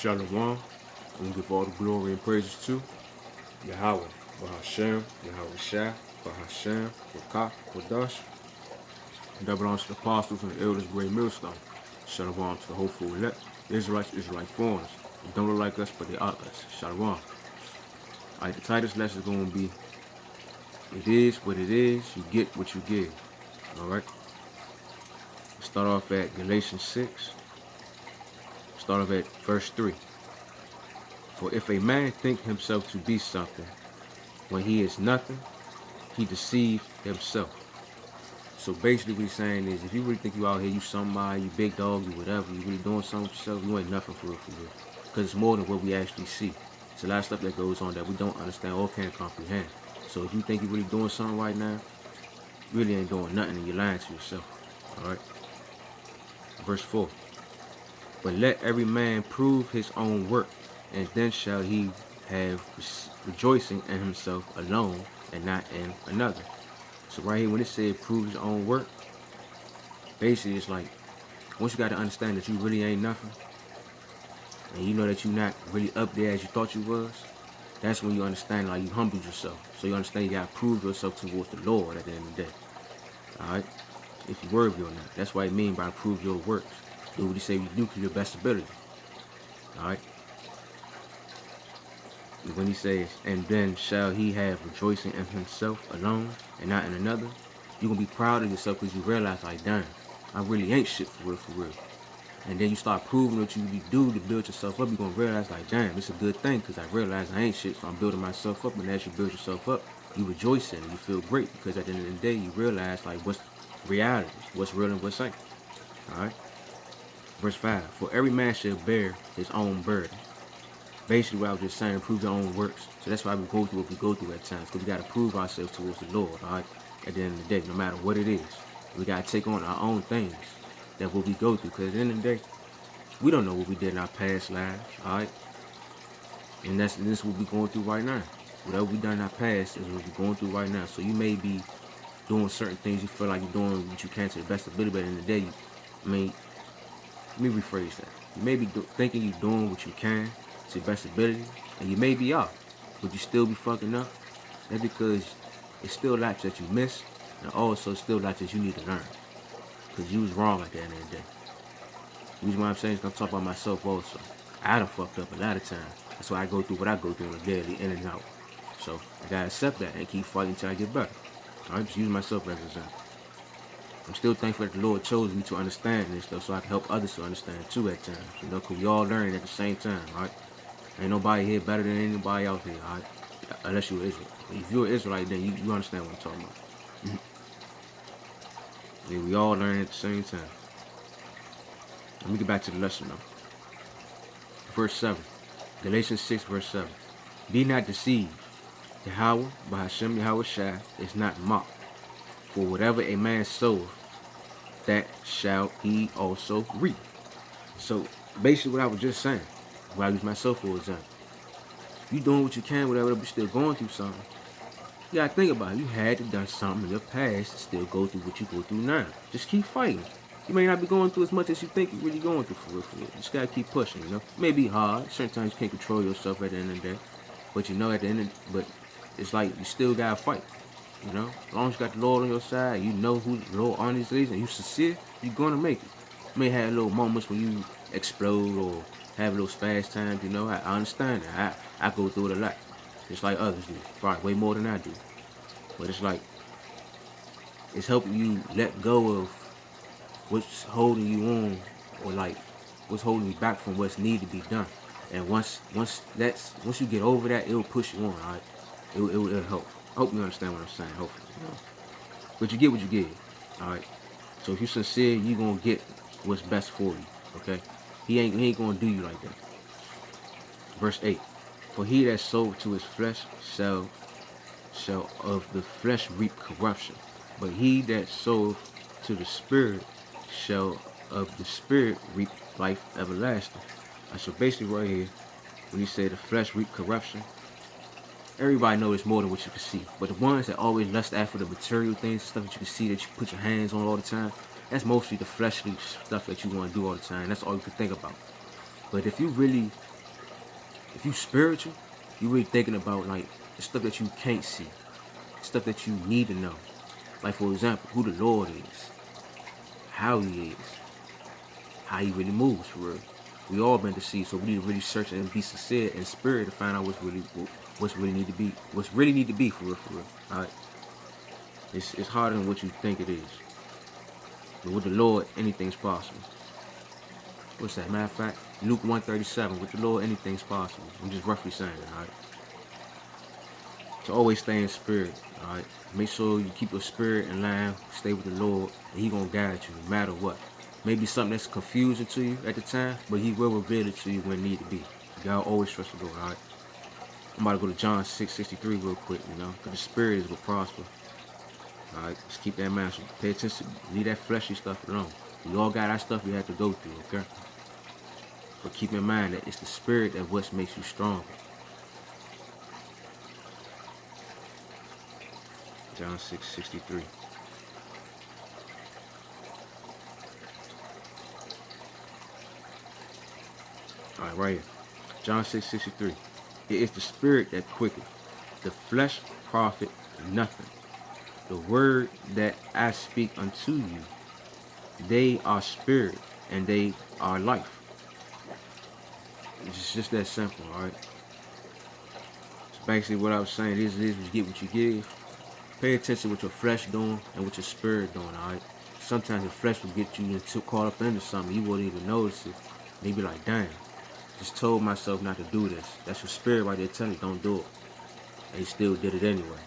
Shalom. And we give all the glory and praises to Yahweh, Bahashem, Yahweh Shah, Bahashem, Wakah, Wadash. And that belongs to the apostles and the elders, great millstone. Shalom to the hopeful elect, Israelites, Israelite foreigners. They don't look like us, but they are us. Shalom. Alright, the title lesson is going to be, it is what it is, you get what you give. Alright? Start off at Galatians 6. Start off at verse 3. For if a man think himself to be something, when he is nothing, he deceived himself. So basically what he's saying is, if you really think you out here, you somebody, you big dog, you whatever, you really doing something with yourself, you ain't nothing for real, for real. Because it's more than what we actually see. It's a lot of stuff that goes on that we don't understand or can't comprehend. So if you think you're really doing something right now, you really ain't doing nothing and you're lying to yourself. Alright? Verse 4. But let every man prove his own work, and then shall he have rejoicing in himself alone and not in another. So right here, when it said prove his own work, basically it's like, once you got to understand that you really ain't nothing, and you know that you're not really up there as you thought you was, that's when you understand, like, you humbled yourself. So you understand you got to prove yourself towards the Lord at the end of the day. Alright? If you're worthy or not. That's what I mean by prove your works. Do what he say you do to your best ability. Alright? When he says, and then shall he have rejoicing in himself alone and not in another, you're going to be proud of yourself because you realize, like, damn, I really ain't shit for real, for real. And then you start proving what you do to build yourself up. You're going to realize, like, damn, it's a good thing because I realize I ain't shit, so I'm building myself up. And as you build yourself up, you rejoice in it. You feel great because at the end of the day, you realize, like, what's reality, what's real and what's ain't. Alright? Verse 5, for every man shall bear his own burden. Basically what I was just saying, prove your own works. So that's why we go through what we go through at times, because we got to prove ourselves towards the Lord, all right? At the end of the day, no matter what it is, we got to take on our own things that what we go through, because at the end of the day, we don't know what we did in our past lives, all right? And this is what we're going through right now. Whatever we done in our past is what we're going through right now. So you may be doing certain things, you feel like you're doing what you can to the best ability, but at the end of the day, let me rephrase that. You may be thinking you're doing what you can to your best ability, and you may be off, but you still be fucking up. That's because it's still lots that you miss, and also still lots that you need to learn. Because you was wrong at the end of the day. The reason why I'm saying is I'm talking about myself also. I done fucked up a lot of times. That's why I go through what I go through on a daily, in and out. So I gotta accept that and keep fighting until I get better. I'm just using myself as an example. I'm still thankful that the Lord chose me to understand this stuff so I can help others to understand too at times. You know, because we all learning at the same time, right? Ain't nobody here better than anybody out here, all right? Unless you're Israel. If you're an Israelite, then you understand what I'm talking about. Yeah, we all learn at the same time. Let me get back to the lesson though. Verse 7. Galatians 6, verse 7. Be not deceived. Yahweh, Bahashem Yahweh Shai, is not mocked. For whatever a man soweth, that shall he also reap. So basically what I was just saying, what I use myself for example. You doing what you can, whatever, but you're still going through something. You gotta think about it. You had to done something in your past to still go through what you go through now. Just keep fighting. You may not be going through as much as you think you're really going through for real, for real. You just gotta keep pushing, you know. It may be hard. Certain times you can't control yourself at the end of the day. But you know at the end of but it's like you still gotta fight. You know? As long as you got the Lord on your side, you know who the Lord on these days, and you sincere, you're gonna make it. You may have little moments when you explode or have little spaz times, you know. I understand that. I go through it a lot. Just like others do. Probably way more than I do. But it's like, it's helping you let go of what's holding you on, or like what's holding you back from what's need to be done. And once you get over that, it'll push you on, all right? It'll help. I hope you understand what I'm saying, hopefully. You know? But you get what you get, all right? So if you're sincere, you're gonna get what's best for you, okay? He ain't gonna do you like that. Verse 8. For he that soweth to his flesh shall of the flesh reap corruption, but he that soweth to the Spirit shall of the Spirit reap life everlasting. So basically right here, when you say the flesh reap corruption, everybody knows it's more than what you can see. But the ones that always lust after the material things, stuff that you can see, that you put your hands on all the time, that's mostly the fleshly stuff that you want to do all the time. That's all you can think about. But if you really If you spiritual, you really thinking about like the stuff that you can't see, stuff that you need to know. Like for example, who the Lord is, how he is, how he really moves for real. We all been deceived, so we need to really search and be sincere in spirit to find out what's really need to be, what's really need to be for real, for real. All right, it's harder than what you think it is. But with the Lord, anything's possible. What's that? Matter of fact, Luke 1:37. With the Lord, anything's possible. I'm just roughly saying that. All right. So always stay in spirit. All right. Make sure you keep your spirit in line. Stay with the Lord, and He gonna guide you no matter what. Maybe something that's confusing to you at the time, but He will reveal it to you when it need to be. You gotta always trust the Lord. All right. I'm about to go to John 6:63 real quick. Because the spirit is what prosper. All right. Just keep that in mind. So pay attention. Leave that fleshy stuff alone. We all got our stuff we have to go through. Okay. But keep in mind that it's the spirit that what makes you stronger. John 6:63. All right, right here. John 6:63. It is the spirit that quickens. The flesh profit nothing. The word that I speak unto you, they are spirit and they are life. It's just that simple, all right? So basically what I was saying is you get what you give. Pay attention what your flesh doing and what your spirit doing, all right? Sometimes your flesh will get you caught up into something. You won't even notice it. And you be like, damn, just told myself not to do this. That's your spirit right there telling you don't do it. And you still did it anyway.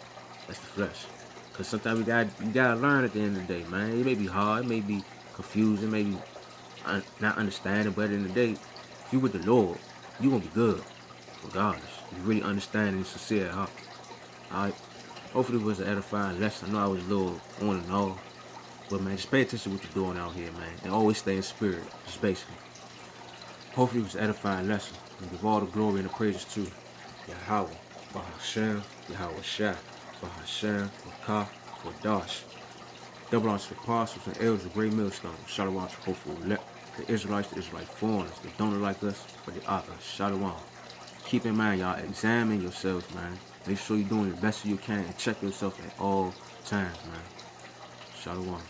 That's the flesh. Because sometimes you gotta learn at the end of the day, man. It may be hard, it may be confusing, maybe not understanding, but at the end of the day, if you with the Lord, you gonna be good, regardless. If you really understand and sincere at heart. Alright? Hopefully it was an edifying lesson. I know I was a little on and off. But man, just pay attention to what you're doing out here, man. And always stay in spirit. Just basically. Hopefully it was an edifying lesson. And give all the glory and the praises to Yahweh, Bahashem, Yahweh Shah, Bahashem, Makah, Wadash. Double honors to the apostles and elders of great millstone. Shalom to hopeful elect. The Israelites, the Israelite foreigners, they don't look like us, but they are us. Shalom. Keep in mind, y'all, examine yourselves, man. Make sure you're doing the best you can and check yourself at all times, man. Shalom.